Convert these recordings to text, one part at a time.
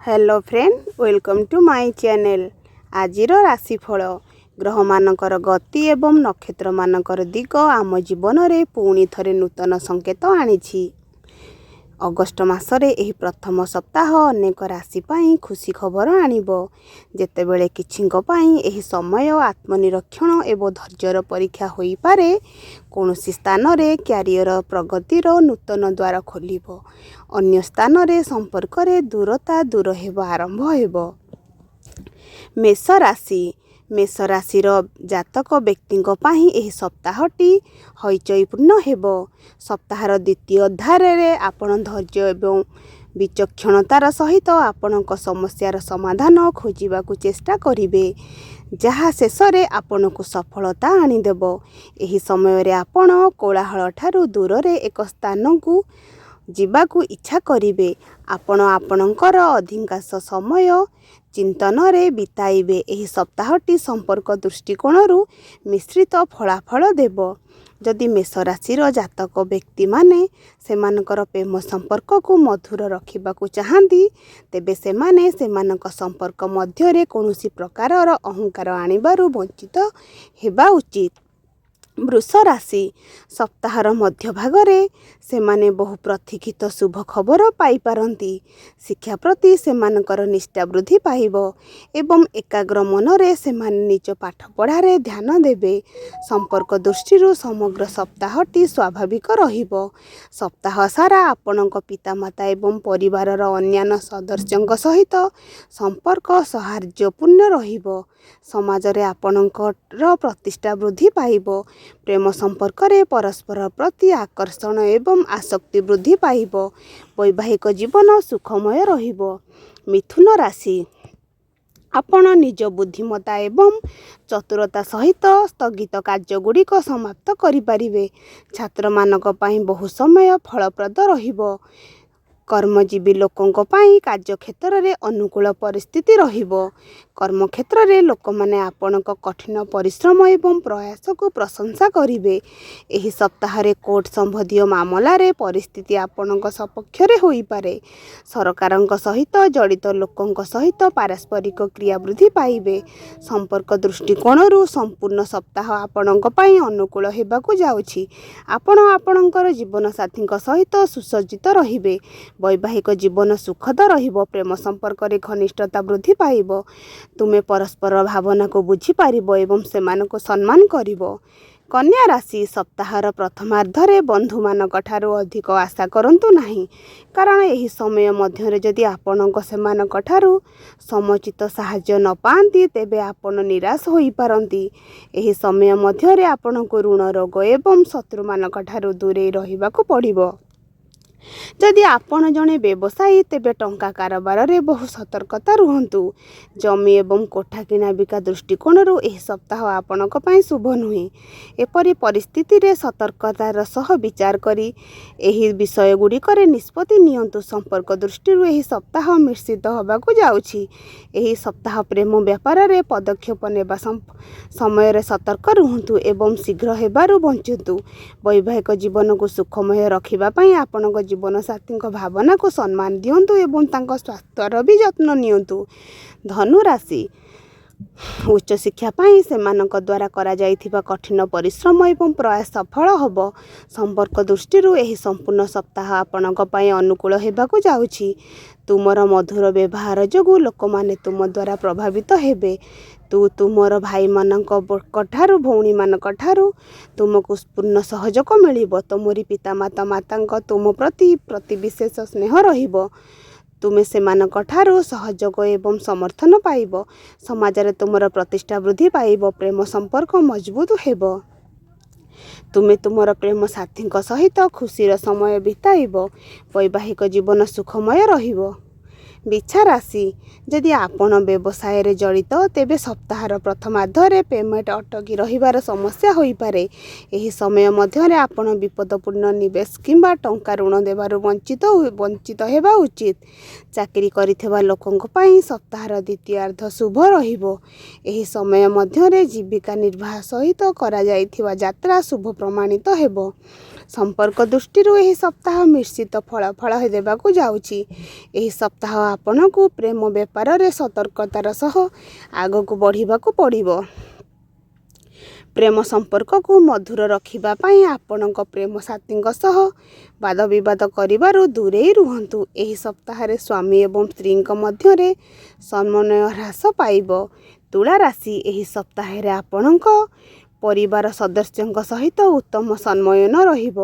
Hello friend, welcome to my channel. आजिर राशिफल ग्रह मानकर गति एवं नक्षत्र मानकर दिग आम जीवन में पुणी थरे नूतन संकेत आनी। अगस्ट मासरे एही प्रथम सप्ताह अनेक राशि पाई खुशी खबर आनिबो। जेतेबेले किछिंक पाई एही समय आत्मनिरीक्षण एवं धैर्यर परीक्षा होई पारे। कौनसी स्थान रे क्यारियर प्रगतिर नूतन द्वार खोलिबो। अन्य स्थान रे संपर्क रे दूरता दूर हेबा आरंभ हेबो। मेष राशि मेष राशिर जातक व्यक्तिंक पाही एही सप्ताहटी हईचईपूर्ण हेबो। सप्ताहर द्वितीय अध्याय आपण धैर्य एवं विचक्षणतार सहित आपणक समस्यार समाधान खोजिबाकू चेष्टा करिवे, जहा शेषरे आपणकू सफलता आनिदेबो। एही समय रे आपण कोलाहल ठारू दूर रे एक स्थानकू जीवाकू इच्छा करिवे। आपण आपणकर अधिकांश समय चिंतन रे बिताइबे। एही सप्ताहटी संपर्क दृष्टिकोणरू मिश्रित फलाफल देबो। जदि मेष राशिर जातक व्यक्ति माने सेमानकर प्रेम संपर्क को मधुर रखिबाकू चाहती, तेबे सेमाने सेमानक संपर्क मध्यरे कौनसी प्रकारर अहंकार आनिबारू वंचित हेबा उचित। वृष राशि सप्ताहर मध्य भागरे सेमाने बहु प्रतीक्षित शुभ खबर पाई पारंती। शिक्षा प्रति सेमानकर निष्ठा वृद्धि पाइबो एवं एकाग्र मनरे सेमाने निज पाठ पढ़ारे ध्यान देबे। संपर्क दृष्टिरू समग्र सप्ताहटी स्वाभाविक रहिबो। सप्ताह सारा आपणक पितामाता एवं परिवारर अन्यान्य सदस्यଙ୍କ सहित संपर्क सौहार्द्यपूर्ण रहिबो। समाज रे आपणकर प्रतिष्ठा वृद्धि पाइबो। प्रेम संपर्क रे परस्पर प्रति आकर्षण एवं आसक्ति वृद्धि पाइबो। वैवाहिक जीवन सुखमय रहिबो। मिथुन राशि आपण निज बुद्धिमता एवं चतुरता सहित स्थगित कार्यगुड़िक समाप्त करिपारिबे। छात्र मानक पाई बहु समय फलप्रद रहिबो। कर्मजीवी लोकंक पाई कार्य क्षेत्र रे अनुकूल परिस्थिति रहिबो। कर्म क्षेत्र रे लोक माने आपणक कठिन परिश्रम एवं प्रयास को प्रशंसा करिवे। एही सप्ताह रे कोर्ट संबंधी मामला रे परिस्थिति आपणक सपक्ष रे होई पारे। सरकारंक सहित जड़ित लोकंक सहित पारस्परिक क्रिया वृद्धि पाइबे। संपर्क दृष्टिकोणरू संपूर्ण सप्ताह आपणक पाई अनुकूल हेबाकू जाउछि। आपण आपणकर जीवन साथींक सहित सुसज्जित रहिबे। वैवाहिक जीवन सुखद रहिबो। प्रेम संपर्क रे घनिष्ठता वृद्धि पाइबो। तुमे परस्पर भावना को बुझी पारिबो एवं सेमानको सम्मान करिबो। कन्या राशि सप्ताहर प्रथमार्धरे बंधु मानक ठारू अधिक आशा करंतु नाही, कारण एही समय मध्यरे जदि आपणक सेमानक ठारू समुचित साहाय्य न पांती, तेबे आपण निराश होई पारंती। एही समय मध्यरे आपणको ऋण रोग एवं शत्रु मानक ठारू दूरे रहिबाकू पड़िबो। जदि आपण जने व्यवसायी, तेबे टंका कारोबार रे बहु सतर्कता रुहंतु। जमी एवं कोठा किना बिका दृष्टिकोणरू एही सप्ताह आपणक पई शुभ नुहे। एपरि परिस्थिति रे सतर्कतार सह विचार करी एही विषय गुड़िकरे निष्पत्ति नियंतु। संपर्क दृष्टिरू एही सप्ताह मिश्रित होबाकू जाउछि। एही सप्ताह प्रेम व्यापार रे पदक्षेप नेबा समय रे सतर्क रुहंतु एवं शीघ्र हेबारू बंचंतु। वैवाहिक जीवन को सुखमय रखिबा पई आपणक जीवन साथी भावना को सम्मान दियंतु एवं तांको स्वास्थ्यर भी जत्न नियंतु। धनु राशि उच्च शिक्षा पाई सेमानक द्वारा करा जाइथिबा कठिन परिश्रम एवं प्रयास सफल होबो। संपर्क दृष्टिरू एही संपूर्ण सप्ताह आपणक पाई अनुकूल हेबाकू जाउछि। तुमर मधुर व्यवहार जोगु लोक माने तुम द्वारा प्रभावित हेबे। तुमर भाई मानक ठारू भौणी मानक ठारू तुमको पूर्ण सहयोग मिलिबो। तुमरी पितामाता मातांक तुम प्रति विशेष स्नेह रहिबो। तुमे सेमानक ठारू सहयोग एवं समर्थन पाइबो। समाज रे तुमर प्रतिष्ठा वृद्धि पाइबो। प्रेम संपर्क मजबूत हेबो। तुमे तुमर प्रेम साथींक सहित खुशीर समय बिताइबो। वैवाहिक जीवन सुखमय रहिबो। बिछा राशि जदि आपण व्यवसाय रे जड़ित, तेबे सप्ताहर प्रथमार्धरे पेमेंट अटकी रहिबार समस्या होई पारे। एही समय मध्यरे आपण विपदपूर्ण निवेश किंबा टंका ऋण देबारू वंचित हेबा उचित। चाकरी करिथिबा लोकंक पई सप्ताहर द्वितीयार्ध शुभ रहिबो। एही समय मध्यरे जीविका निर्वाह सहित करा जाइथिबा यात्रा शुभ प्रमाणित हेबो। संपर्क दृष्टिरू एही सप्ताह मिश्रित फलाफल देबाकू जाउछि। एही सप्ताह ଆପଣଙ୍କୁ ପ୍ରେମ ବେପାରରେ ସତର୍କତାର ସହ ଆଗକୁ ବଢ଼ିବାକୁ ପଡ଼ିବ। ପ୍ରେମ ସମ୍ପର୍କକୁ ମଧୁର ରଖିବା ପାଇଁ ଆପଣଙ୍କ ପ୍ରେମ ସାଥୀଙ୍କ ସହ ବାଦବିବାଦ କରିବାରୁ ଦୂରେଇ ରୁହନ୍ତୁ। ଏହି ସପ୍ତାହରେ ସ୍ୱାମୀ ଏବଂ ସ୍ତ୍ରୀଙ୍କ ମଧ୍ୟରେ ସମନ୍ୱୟ ହ୍ରାସ ପାଇବ। ତୁଳା ରାଶି, ଏହି ସପ୍ତାହରେ ଆପଣଙ୍କ ପରିବାର ସଦସ୍ୟଙ୍କ ସହିତ ଉତ୍ତମ ସମନ୍ୱୟ ରହିବ।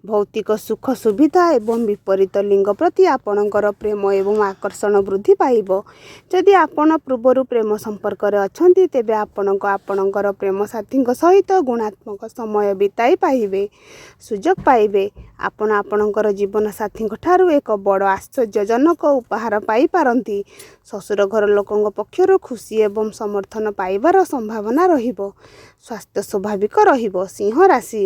ଭୌତିକ ସୁଖ ସୁବିଧା ଏବଂ ବିପରୀତ ଲିଙ୍ଗ ପ୍ରତି ଆପଣଙ୍କର ପ୍ରେମ ଏବଂ ଆକର୍ଷଣ ବୃଦ୍ଧି ପାଇବ। ଯଦି ଆପଣ ପୂର୍ବରୁ ପ୍ରେମ ସମ୍ପର୍କରେ ଅଛନ୍ତି ତେବେ ଆପଣଙ୍କର ପ୍ରେମ ସାଥୀଙ୍କ ସହିତ ଗୁଣାତ୍ମକ ସମୟ ବିତାଇ ପାଇବେ। ସୁଯୋଗ ପାଇବେ। ଆପଣ ଆପଣଙ୍କର ଜୀବନସାଥୀଙ୍କ ଠାରୁ ଏକ ବଡ଼ ଆଶ୍ଚର୍ଯ୍ୟଜନକ ଉପହାର ପାଇପାରନ୍ତି। ଶ୍ୱଶୁର ଘର ଲୋକଙ୍କ ପକ୍ଷରୁ ଖୁସି ଏବଂ ସମର୍ଥନ ପାଇବାର ସମ୍ଭାବନା ରହିବ। ସ୍ୱାସ୍ଥ୍ୟ ସ୍ୱାଭାବିକ ରହିବ। ସିଂହ ରାଶି,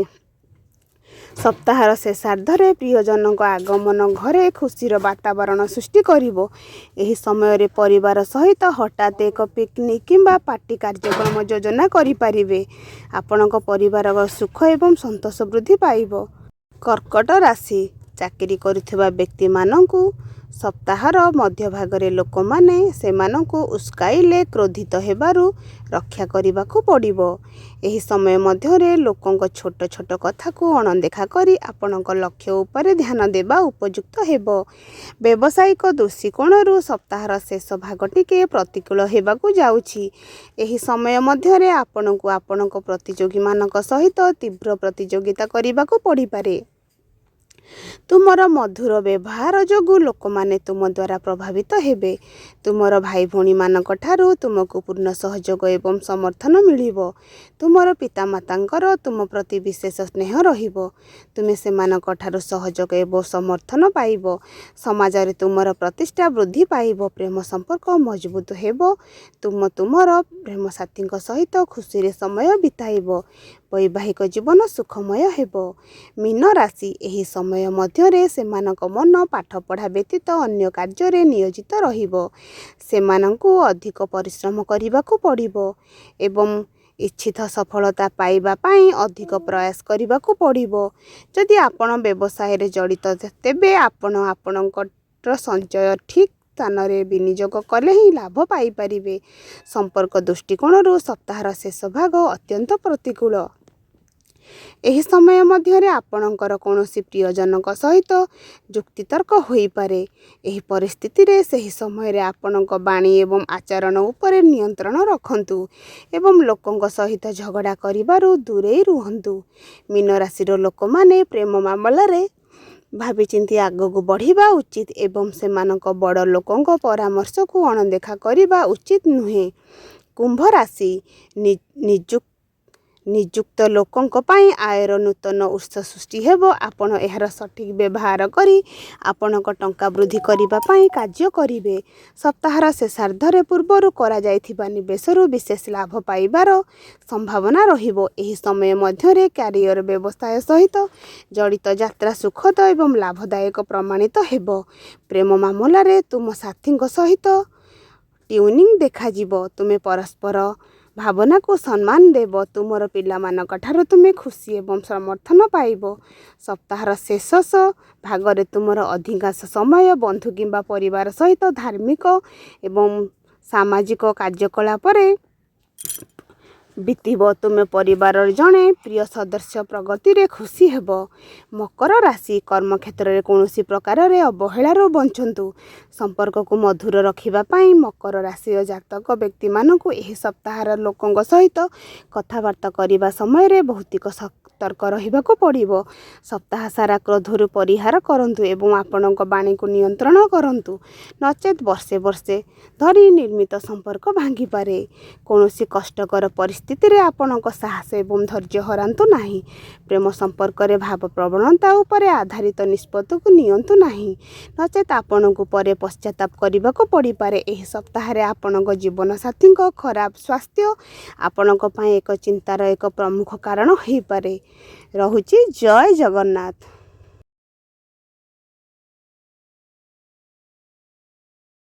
ସପ୍ତାହର ଶେଷାର୍ଦ୍ଧରେ ପ୍ରିୟଜନଙ୍କ ଆଗମନ ଘରେ ଖୁସିର ବାତାବରଣ ସୃଷ୍ଟି କରିବ। ଏହି ସମୟରେ ପରିବାର ସହିତ ହଠାତ୍ ଏକ ପିକନିକ୍ କିମ୍ବା ପାର୍ଟି କାର୍ଯ୍ୟକ୍ରମ ଯୋଜନା କରିପାରିବେ। ଆପଣଙ୍କ ପରିବାରର ସୁଖ ଏବଂ ସନ୍ତୋଷ ବୃଦ୍ଧି ପାଇବ। କର୍କଟ ରାଶି, ଚାକିରି କରୁଥିବା ବ୍ୟକ୍ତିମାନଙ୍କୁ ସପ୍ତାହର ମଧ୍ୟଭାଗରେ ଲୋକମାନେ ସେମାନଙ୍କୁ ଉସ୍କାଇଲେ କ୍ରୋଧିତ ହେବାରୁ ରକ୍ଷା କରିବାକୁ ପଡ଼ିବ। ଏହି ସମୟ ମଧ୍ୟରେ ଲୋକଙ୍କ ଛୋଟ ଛୋଟ କଥାକୁ ଅଣଦେଖା କରି ଆପଣଙ୍କ ଲକ୍ଷ୍ୟ ଉପରେ ଧ୍ୟାନ ଦେବା ଉପଯୁକ୍ତ ହେବ। ବ୍ୟବସାୟିକ ଦୃଷ୍ଟିକୋଣରୁ ସପ୍ତାହର ଶେଷ ଭାଗ ଟିକେ ପ୍ରତିକୂଳ ହେବାକୁ ଯାଉଛି। ଏହି ସମୟ ମଧ୍ୟରେ ଆପଣଙ୍କୁ ଆପଣଙ୍କ ପ୍ରତିଯୋଗୀମାନଙ୍କ ସହିତ ତୀବ୍ର ପ୍ରତିଯୋଗିତା କରିବାକୁ ପଡ଼ିପାରେ। ତୁମର ମଧୁର ବ୍ୟବହାର ଯୋଗୁଁ ଲୋକମାନେ ତୁମ ଦ୍ୱାରା ପ୍ରଭାବିତ ହେବେ। ତୁମର ଭାଇ ଭଉଣୀମାନଙ୍କ ଠାରୁ ତୁମକୁ ପୂର୍ଣ୍ଣ ସହଯୋଗ ଏବଂ ସମର୍ଥନ ମିଳିବ। ତୁମର ପିତାମାତାଙ୍କର ତୁମ ପ୍ରତି ବିଶେଷ ସ୍ନେହ ରହିବ। ତୁମେ ସେମାନଙ୍କ ଠାରୁ ସହଯୋଗ ଏବଂ ସମର୍ଥନ ପାଇବ। ସମାଜରେ ତୁମର ପ୍ରତିଷ୍ଠା ବୃଦ୍ଧି ପାଇବ। ପ୍ରେମ ସମ୍ପର୍କ ମଜବୁତ ହେବ। ତୁମର ପ୍ରେମ ସାଥୀଙ୍କ ସହିତ ଖୁସିରେ ସମୟ ବିତାଇବ। ବୈବାହିକ ଜୀବନ ସୁଖମୟ ହେବ। ମୀନ ରାଶି, ଏହି ସମୟ ମଧ୍ୟରେ ସେମାନଙ୍କ ମନ ପାଠପଢ଼ା ବ୍ୟତୀତ ଅନ୍ୟ କାର୍ଯ୍ୟରେ ନିୟୋଜିତ ରହିବ। ସେମାନଙ୍କୁ ଅଧିକ ପରିଶ୍ରମ କରିବାକୁ ପଡ଼ିବ ଏବଂ ଇଚ୍ଛିତ ସଫଳତା ପାଇବା ପାଇଁ ଅଧିକ ପ୍ରୟାସ କରିବାକୁ ପଡ଼ିବ। ଯଦି ଆପଣ ବ୍ୟବସାୟରେ ଜଡ଼ିତ ତେବେ ଆପଣ ଆପଣଙ୍କର ସଞ୍ଚୟ ଠିକ୍ ସ୍ଥାନରେ ବିନିଯୋଗ କଲେ ହିଁ ଲାଭ ପାଇପାରିବେ। ସମ୍ପର୍କ ଦୃଷ୍ଟିକୋଣରୁ ସପ୍ତାହର ଶେଷ ଭାଗ ଅତ୍ୟନ୍ତ ପ୍ରତିକୂଳ। ଏହି ସମୟ ମଧ୍ୟରେ ଆପଣଙ୍କର କୌଣସି ପ୍ରିୟଜନଙ୍କ ସହିତ ଯୁକ୍ତିତର୍କ ହୋଇପାରେ। ଏହି ପରିସ୍ଥିତିରେ ସେହି ସମୟରେ ଆପଣଙ୍କ ବାଣୀ ଏବଂ ଆଚରଣ ଉପରେ ନିୟନ୍ତ୍ରଣ ରଖନ୍ତୁ ଏବଂ ଲୋକଙ୍କ ସହିତ ଝଗଡ଼ା କରିବାରୁ ଦୂରେଇ ରୁହନ୍ତୁ। ମୀନ ରାଶିର ଲୋକମାନେ ପ୍ରେମ ମାମଲାରେ ଭାବିଚିନ୍ତି ଆଗକୁ ବଢ଼ିବା ଉଚିତ ଏବଂ ସେମାନଙ୍କ ବଡ଼ ଲୋକଙ୍କ ପରାମର୍ଶକୁ ଅଣଦେଖା କରିବା ଉଚିତ ନୁହେଁ। କୁମ୍ଭ ରାଶି, ନିଯୁକ୍ତ ଲୋକଙ୍କ ପାଇଁ ଆୟର ନୂତନ ଉତ୍ସ ସୃଷ୍ଟି ହେବ। ଆପଣ ଏହାର ସଠିକ୍ ବ୍ୟବହାର କରି ଆପଣଙ୍କ ଟଙ୍କା ବୃଦ୍ଧି କରିବା ପାଇଁ କାର୍ଯ୍ୟ କରିବେ। ସପ୍ତାହର ଶେଷାର୍ଦ୍ଧରେ ପୂର୍ବରୁ କରାଯାଇଥିବା ନିବେଶରୁ ବିଶେଷ ଲାଭ ପାଇବାର ସମ୍ଭାବନା ରହିବ। ଏହି ସମୟ ମଧ୍ୟରେ କ୍ୟାରିୟର ବ୍ୟବସାୟ ସହିତ ଜଡ଼ିତ ଯାତ୍ରା ସୁଖଦ ଏବଂ ଲାଭଦାୟକ ପ୍ରମାଣିତ ହେବ। ପ୍ରେମ ମାମଲାରେ ତୁମ ସାଥୀଙ୍କ ସହିତ ଟ୍ୟୁନିଂ ଦେଖାଯିବ। ତୁମେ ପରସ୍ପର ଭାବନାକୁ ସମ୍ମାନ ଦେବ। ତୁମର ପିଲାମାନଙ୍କ ଠାରୁ ତୁମେ ଖୁସି ଏବଂ ସମର୍ଥନ ପାଇବ। ସପ୍ତାହର ଶେଷ ଭାଗରେ ତୁମର ଅଧିକାଂଶ ସମୟ ବନ୍ଧୁ କିମ୍ବା ପରିବାର ସହିତ ଧାର୍ମିକ ଏବଂ ସାମାଜିକ କାର୍ଯ୍ୟକଳାପରେ ବିତିବ। ତୁମେ ପରିବାରର ଜଣେ ପ୍ରିୟ ସଦସ୍ୟ ପ୍ରଗତିରେ ଖୁସି ହେବ। ମକର ରାଶି, କର୍ମକ୍ଷେତ୍ରରେ କୌଣସି ପ୍ରକାରରେ ଅବହେଳାରୁ ବଞ୍ଚନ୍ତୁ। ସମ୍ପର୍କକୁ ମଧୁର ରଖିବା ପାଇଁ ମକର ରାଶିର ଜାତକ ବ୍ୟକ୍ତିମାନଙ୍କୁ ଏହି ସପ୍ତାହରେ ଲୋକଙ୍କ ସହିତ କଥାବାର୍ତ୍ତା କରିବା ସମୟରେ ଭୌତିକ ସତର୍କ ରହିବାକୁ ପଡ଼ିବ। ସପ୍ତାହ ସାରା କ୍ରୋଧରୁ ପରିହାର କରନ୍ତୁ ଏବଂ ଆପଣଙ୍କ ବାଣୀକୁ ନିୟନ୍ତ୍ରଣ କରନ୍ତୁ, ନଚେତ୍ ବର୍ଷେ ଧରି ନିର୍ମିତ ସମ୍ପର୍କ ଭାଙ୍ଗିପାରେ। କୌଣସି କଷ୍ଟକର ପରିସ୍ଥିତିରେ ଆପଣଙ୍କ ସାହସ ଏବଂ ଧୈର୍ଯ୍ୟ ହରାନ୍ତୁ ନାହିଁ। ପ୍ରେମ ସମ୍ପର୍କରେ ଭାବପ୍ରବଣତା ଉପରେ ଆଧାରିତ ନିଷ୍ପତ୍ତିକୁ ନିଅନ୍ତୁ ନାହିଁ, ନଚେତ୍ ଆପଣଙ୍କୁ ପରେ ପଶ୍ଚାତାପ କରିବାକୁ ପଡ଼ିପାରେ। ଏହି ସପ୍ତାହରେ ଆପଣଙ୍କ ଜୀବନସାଥୀଙ୍କ ଖରାପ ସ୍ୱାସ୍ଥ୍ୟ ଆପଣଙ୍କ ପାଇଁ ଏକ ଚିନ୍ତାର ଏକ ପ୍ରମୁଖ କାରଣ ହୋଇପାରେ। ରହୁଛି। ଜୟ ଜଗନ୍ନାଥ।